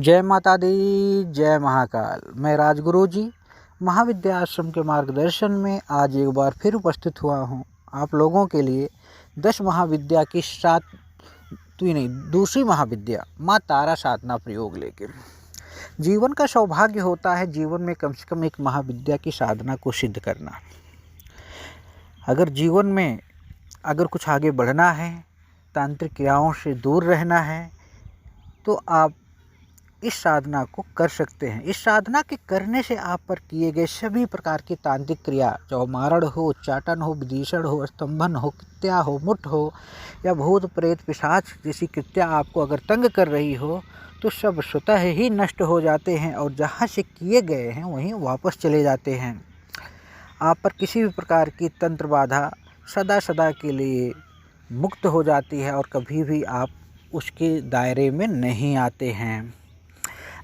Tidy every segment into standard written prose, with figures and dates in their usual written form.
जय माता दी, जय महाकाल। मैं राजगुरु जी महाविद्या आश्रम के मार्गदर्शन में आज एक बार फिर उपस्थित हुआ हूँ आप लोगों के लिए 10 महाविद्या की दूसरी महाविद्या माँ तारा साधना प्रयोग लेकर। जीवन का सौभाग्य होता है जीवन में कम से कम एक महाविद्या की साधना को सिद्ध करना। अगर जीवन में कुछ आगे बढ़ना है, तांत्रिक क्रियाओं से दूर रहना है, तो आप इस साधना को कर सकते हैं। इस साधना के करने से आप पर किए गए सभी प्रकार की तांत्रिक क्रिया, चाहे मारण हो, उच्चाटन हो, विदीषण हो, स्तंभन हो, कृत्या हो, मुठ हो या भूत प्रेत पिशाच जैसी कृत्या आपको अगर तंग कर रही हो, तो सब स्वतः ही नष्ट हो जाते हैं और जहाँ से किए गए हैं वहीं वापस चले जाते हैं। आप पर किसी भी प्रकार की तंत्र बाधा सदा के लिए मुक्त हो जाती है और कभी भी आप उसके दायरे में नहीं आते हैं।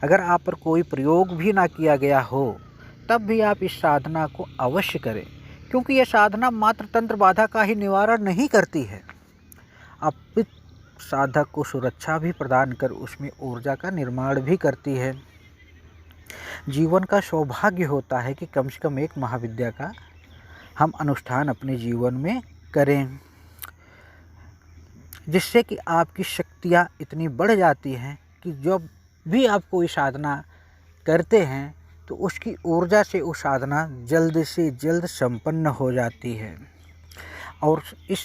अगर आप पर कोई प्रयोग भी ना किया गया हो, तब भी आप इस साधना को अवश्य करें, क्योंकि यह साधना मात्र तंत्र बाधा का ही निवारण नहीं करती है, अपितु साधक को सुरक्षा भी प्रदान कर उसमें ऊर्जा का निर्माण भी करती है। जीवन का सौभाग्य होता है कि कम से कम एक महाविद्या का हम अनुष्ठान अपने जीवन में करें, जिससे कि आपकी शक्तियाँ इतनी बढ़ जाती हैं कि जब भी आप कोई साधना करते हैं तो उसकी ऊर्जा से वो साधना जल्द से जल्द संपन्न हो जाती है। और इस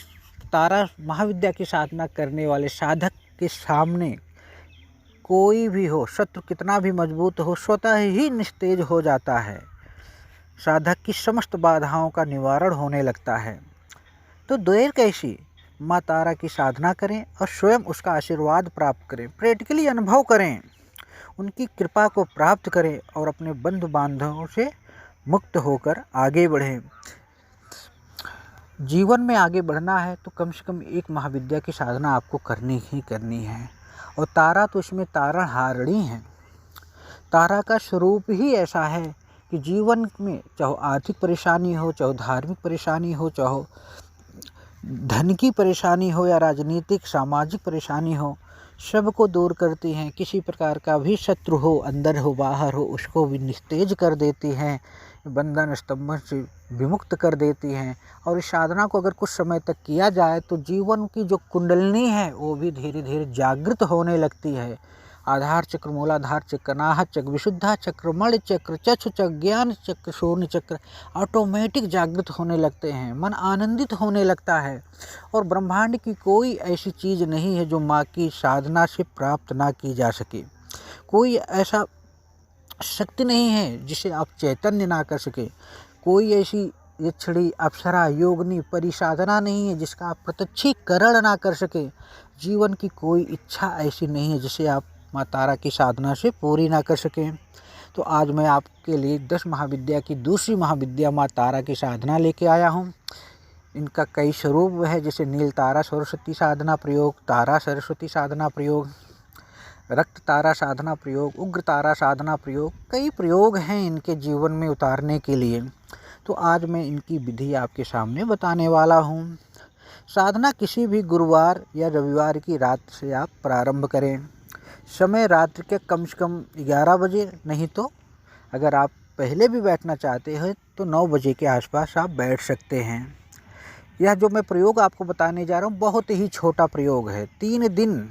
तारा महाविद्या की साधना करने वाले साधक के सामने कोई भी हो, शत्रु कितना भी मजबूत हो, स्वतः ही निस्तेज हो जाता है। साधक की समस्त बाधाओं का निवारण होने लगता है। तो देर कैसी, माँ तारा की साधना करें और स्वयं उसका आशीर्वाद प्राप्त करें, प्रैक्टिकली अनुभव करें, उनकी कृपा को प्राप्त करें और अपने बंधु बांधवों से मुक्त होकर आगे बढ़ें। जीवन में आगे बढ़ना है तो कम से कम एक महाविद्या की साधना आपको करनी ही करनी है। और तारा तो इसमें तारणहारिणी है। तारा का स्वरूप ही ऐसा है कि जीवन में चाहे आर्थिक परेशानी हो, चाहे धार्मिक परेशानी हो, चाहे धन की परेशानी हो या राजनीतिक सामाजिक परेशानी हो, सबको दूर करती हैं। किसी प्रकार का भी शत्रु हो, अंदर हो बाहर हो, उसको भी निस्तेज कर देती हैं, बंधन स्तंभन से विमुक्त कर देती हैं। और इस साधना को अगर कुछ समय तक किया जाए तो जीवन की जो कुंडलिनी है वो भी धीरे धीरे जागृत होने लगती है। आधार चक्र, मूलाधार चक्र, अनाहत चक्र, विशुद्धा चक्र, मणि चक्र, चक्षु चक्र, ज्ञान चक्र, शून्य चक्र ऑटोमेटिक जागृत होने लगते हैं। मन आनंदित होने लगता है और ब्रह्मांड की कोई ऐसी चीज़ नहीं है जो माँ की साधना से प्राप्त ना की जा सके। कोई ऐसा शक्ति नहीं है जिसे आप चैतन्य ना कर सके। कोई ऐसी यक्षिणी, अप्सरा, योगिनी, परिसाधना नहीं है जिसका आप प्रत्यक्षीकरण ना कर सके। जीवन की कोई इच्छा ऐसी नहीं है जिसे आप माँ तारा की साधना से पूरी ना कर सकें। तो आज मैं आपके लिए 10 महाविद्या की दूसरी महाविद्या माँ तारा की साधना लेके आया हूँ। इनका कई स्वरूप है, जैसे नील तारा सरस्वती साधना प्रयोग, तारा सरस्वती साधना प्रयोग, रक्त तारा साधना प्रयोग, उग्र तारा साधना प्रयोग। कई प्रयोग हैं इनके जीवन में उतारने के लिए। तो आज मैं इनकी विधि आपके सामने बताने वाला हूँ। साधना किसी भी गुरुवार या रविवार की रात से आप प्रारंभ करें। समय रात्रि के कम से कम 11 बजे, नहीं तो अगर आप पहले भी बैठना चाहते हैं तो 9 बजे के आसपास आप बैठ सकते हैं। यह जो मैं प्रयोग आपको बताने जा रहा हूँ बहुत ही छोटा प्रयोग है। 3 दिन,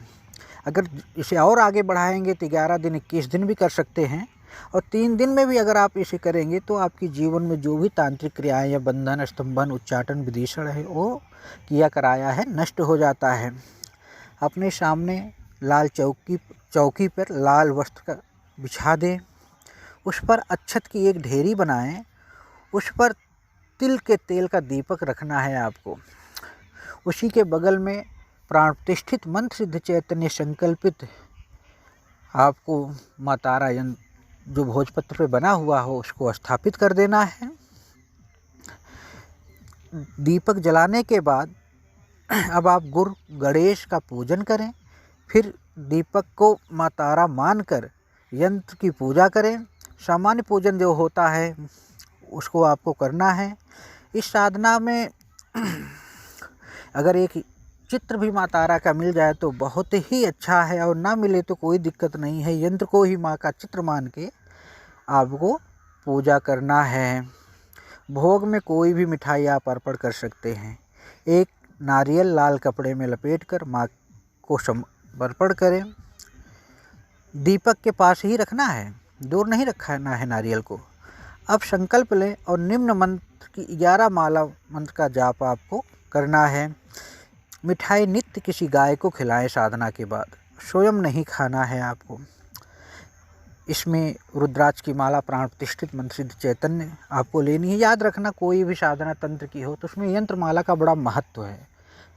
अगर इसे और आगे बढ़ाएंगे तो 11 दिन, 21 दिन भी कर सकते हैं। और 3 दिन में भी अगर आप इसे करेंगे तो आपके जीवन में जो भी तांत्रिक क्रियाएँ या बंधन, स्तंभन, उच्चाटन, विदीषण है वो किया कराया है नष्ट हो जाता है। अपने सामने लाल चौकी पर लाल वस्त्र का बिछा दें, उस पर अक्षत की एक ढेरी बनाएं, उस पर तिल के तेल का दीपक रखना है आपको। उसी के बगल में प्राण प्रतिष्ठित मंत्र सिद्ध चैतन्य संकल्पित आपको माँ तारा यंत्र जो भोजपत्र पे बना हुआ हो उसको स्थापित कर देना है। दीपक जलाने के बाद अब आप गुरु गणेश का पूजन करें। फिर दीपक को माँ तारा मानकर यंत्र की पूजा करें। सामान्य पूजन जो होता है उसको आपको करना है। इस साधना में अगर एक चित्र भी माँ तारा का मिल जाए तो बहुत ही अच्छा है, और ना मिले तो कोई दिक्कत नहीं है। यंत्र को ही माँ का चित्र मान के आपको पूजा करना है। भोग में कोई भी मिठाई आप अर्पण कर सकते हैं। एक नारियल लाल कपड़े में लपेटकर माँ को समर्पण करें। दीपक के पास ही रखना है, दूर नहीं रखना है नारियल को। अब संकल्प लें और निम्न मंत्र की 11 माला मंत्र का जाप आपको करना है। मिठाई नित्य किसी गाय को खिलाएं साधना के बाद, स्वयं नहीं खाना है आपको। इसमें रुद्राक्ष की माला, प्राण प्रतिष्ठित मंत्र सिद्ध चैतन्य आपको लेनी है। याद रखना, कोई भी साधना तंत्र की हो तो उसमें यंत्र माला का बड़ा महत्व है।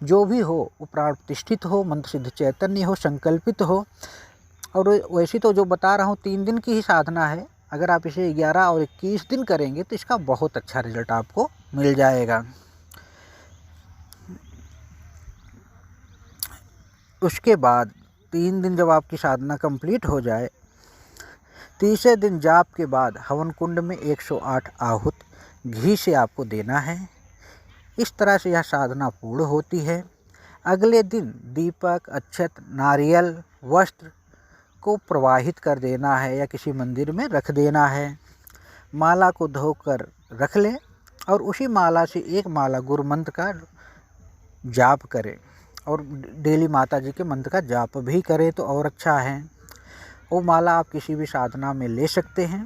जो भी हो वो प्राण प्रतिष्ठित हो, मंत्र सिद्ध चैतन्य हो, संकल्पित हो। और वैसे तो जो बता रहा हूँ 3 दिन की ही साधना है। अगर आप इसे 11 और 21 दिन करेंगे तो इसका बहुत अच्छा रिजल्ट आपको मिल जाएगा। उसके बाद 3 दिन जब आपकी साधना कंप्लीट हो जाए, तीसरे दिन जाप के बाद हवन कुंड में 108 आहूत घी से आपको देना है। इस तरह से यह साधना पूर्ण होती है। अगले दिन दीपक, अक्षत, नारियल, वस्त्र को प्रवाहित कर देना है या किसी मंदिर में रख देना है। माला को धोकर रख लें और उसी माला से एक माला गुरु मंत्र का जाप करें, और डेली माता जी के मंत्र का जाप भी करें तो और अच्छा है। वो माला आप किसी भी साधना में ले सकते हैं।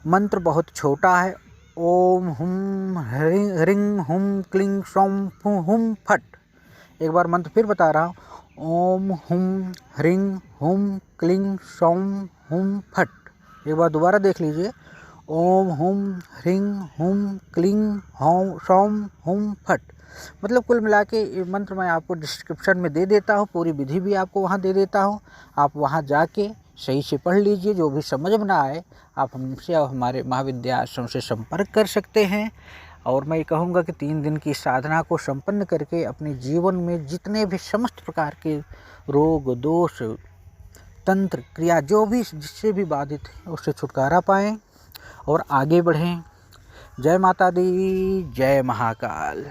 मंत्र बहुत छोटा है। ओम हुम ह्रीं हुम क्लीं सौं हुम फट। एक बार मंत्र फिर बता रहा हूँ। ओम हुम ह्रीं हुम क्लीं सौं हुम फट। एक बार दोबारा देख लीजिए। ओम हुम ह्रीं हुम क्लीं सौं हुम फट। मतलब कुल मिला के ये मंत्र मैं आपको डिस्क्रिप्शन में दे देता हूँ, पूरी विधि भी आपको वहाँ दे देता हूँ। आप वहाँ जाके सही से पढ़ लीजिए। जो भी समझ में ना आए आप हमसे और हमारे महाविद्या आश्रम से संपर्क कर सकते हैं। और मैं ये कहूँगा कि 3 दिन की साधना को संपन्न करके अपने जीवन में जितने भी समस्त प्रकार के रोग, दोष, तंत्र, क्रिया जो भी जिससे भी बाधित है उससे छुटकारा पाएँ और आगे बढ़ें। जय माता दी, जय महाकाल।